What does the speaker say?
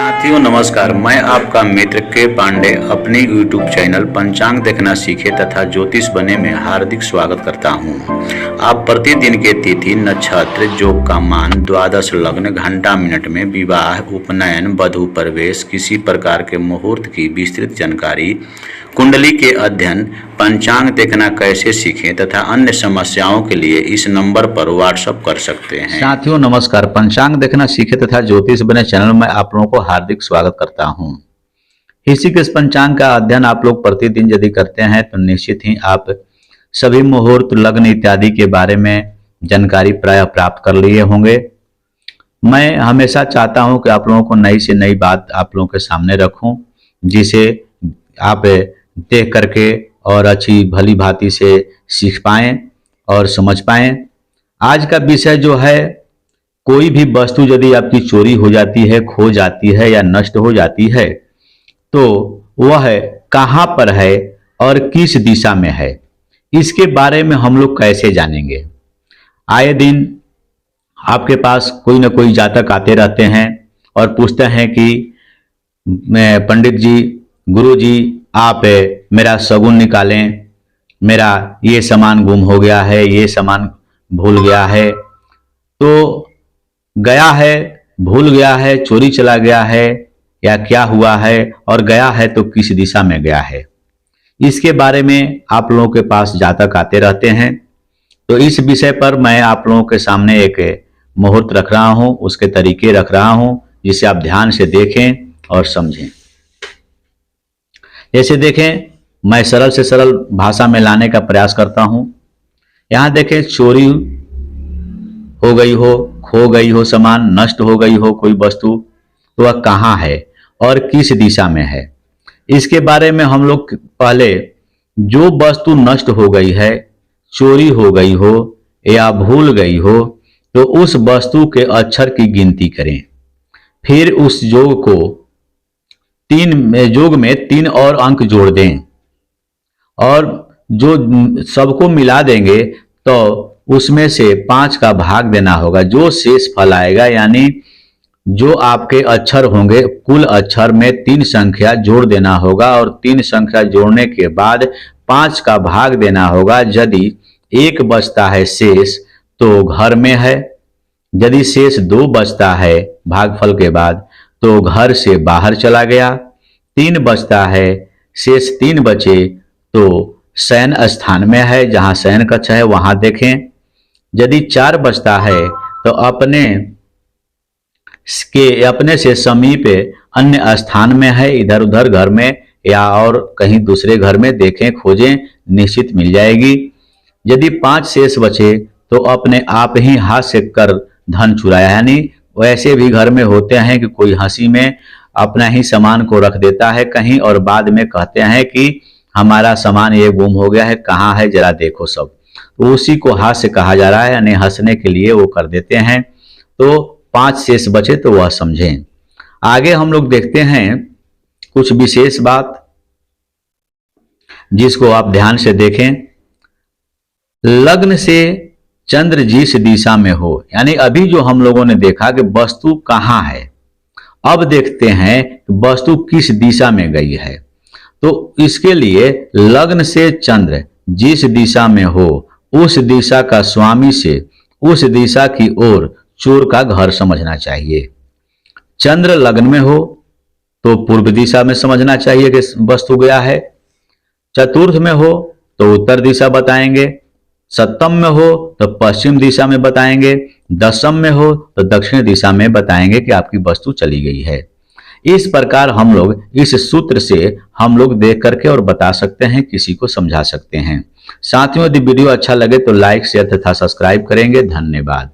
साथियों नमस्कार, मैं आपका मित्र के पांडे अपने YouTube चैनल पंचांग देखना सीखे तथा ज्योतिष बने में हार्दिक स्वागत करता हूं। आप प्रतिदिन के तिथि, नक्षत्र, योग का मान, द्वादश लग्न, घंटा मिनट में विवाह, उपनयन, वधू प्रवेश, किसी प्रकार के मुहूर्त की विस्तृत जानकारी, कुंडली के अध्ययन, पंचांग देखना कैसे सीखें तथा अन्य समस्याओं के लिए इस नंबर पर व्हाट्सएप कर सकते हैं। साथियों नमस्कार, पंचांग देखना सीखे तथा ज्योतिष बने चैनल में आप लोगों को हार्दिक स्वागत करता हूं। ऋषिकेश पंचांग का अध्ययन आप लोग प्रतिदिन यदि करते हैं तो निश्चित ही आप सभी मुहूर्त, लग्न इत्यादि के बारे में जानकारी प्राय प्राप्त कर लिए होंगे। मैं हमेशा चाहता हूं कि आप लोगों को नई से नई बात आप लोगों के सामने रखूं, जिसे आप देख करके और अच्छी भली भांति से सीख पाएं और समझ पाएं। आज का विषय जो है, कोई भी वस्तु यदि आपकी चोरी हो जाती है, खो जाती है या नष्ट हो जाती है तो वह कहाँ पर है और किस दिशा में है, इसके बारे में हम लोग कैसे जानेंगे। आए दिन आपके पास कोई ना कोई जातक आते रहते हैं और पूछते हैं कि पंडित जी, गुरु जी, आप मेरा शगुन निकालें, मेरा ये सामान गुम हो गया है, ये सामान भूल गया है, तो गया है, भूल गया है, चोरी चला गया है या क्या हुआ है, और गया है तो किस दिशा में गया है, इसके बारे में आप लोगों के पास जातक आते रहते हैं। तो इस विषय पर मैं आप लोगों के सामने एक मुहूर्त रख रहा हूं, उसके तरीके रख रहा हूं, जिसे आप ध्यान से देखें और समझें। जैसे देखें, मैं सरल से सरल भाषा में लाने का प्रयास करता हूं। यहां देखें, चोरी हो गई हो, खो गई हो सामान, नष्ट हो गई हो कोई वस्तु, तो वह कहाँ है और किस दिशा में है, इसके बारे में हम लोग पहले जो वस्तु नष्ट हो गई है, चोरी हो गई हो या भूल गई हो, तो उस वस्तु के अक्षर की गिनती करें। फिर उस योग को योग में 3 और अंक जोड़ दें और जो सबको मिला देंगे तो उसमें से 5 का भाग देना होगा। जो शेष फल आएगा, यानी जो आपके अक्षर होंगे, कुल अक्षर में 3 संख्या जोड़ देना होगा और 3 संख्या जोड़ने के बाद 5 का भाग देना होगा। यदि 1 बचता है शेष तो घर में है, यदि शेष 2 बचता है भागफल के बाद तो घर से बाहर चला गया, 3 बचता है, शेष 3 बचे तो शयन स्थान में है, जहां शयन कक्ष है वहां देखें। यदि 4 बचता है तो अपने से समीप अन्य स्थान में है, इधर उधर घर में या और कहीं दूसरे घर में देखें, खोजें, निश्चित मिल जाएगी। यदि 5 शेष बचे तो अपने आप ही हाथ से कर धन चुराया, यानी वैसे भी घर में होते हैं कि कोई हंसी में अपना ही सामान को रख देता है कहीं और बाद में कहते हैं कि हमारा सामान ये गुम हो गया है, कहाँ है जरा देखो सब, तो उसी को हाथ से कहा जा रहा है, यानी हंसने के लिए वो कर देते हैं। तो 5 शेष बचे तो वह समझें। आगे हम लोग देखते हैं कुछ विशेष बात, जिसको आप ध्यान से देखें। लग्न से चंद्र जिस दिशा में हो, यानी अभी जो हम लोगों ने देखा कि वस्तु कहाँ है, अब देखते हैं कि वस्तु किस दिशा में गई है। तो इसके लिए लग्न से चंद्र जिस दिशा में हो, उस दिशा का स्वामी से उस दिशा की ओर चोर का घर समझना चाहिए। चंद्र लग्न में हो तो पूर्व दिशा में समझना चाहिए कि वस्तु गया है, चतुर्थ में हो तो उत्तर दिशा बताएंगे, सप्तम में हो तो पश्चिम दिशा में बताएंगे, दशम में हो तो दक्षिण दिशा में बताएंगे कि आपकी वस्तु चली गई है। इस प्रकार हम लोग इस सूत्र से हम लोग देख करके और बता सकते हैं, किसी को समझा सकते हैं। साथियों, यदि वीडियो अच्छा लगे तो लाइक, शेयर तथा सब्सक्राइब करेंगे। धन्यवाद।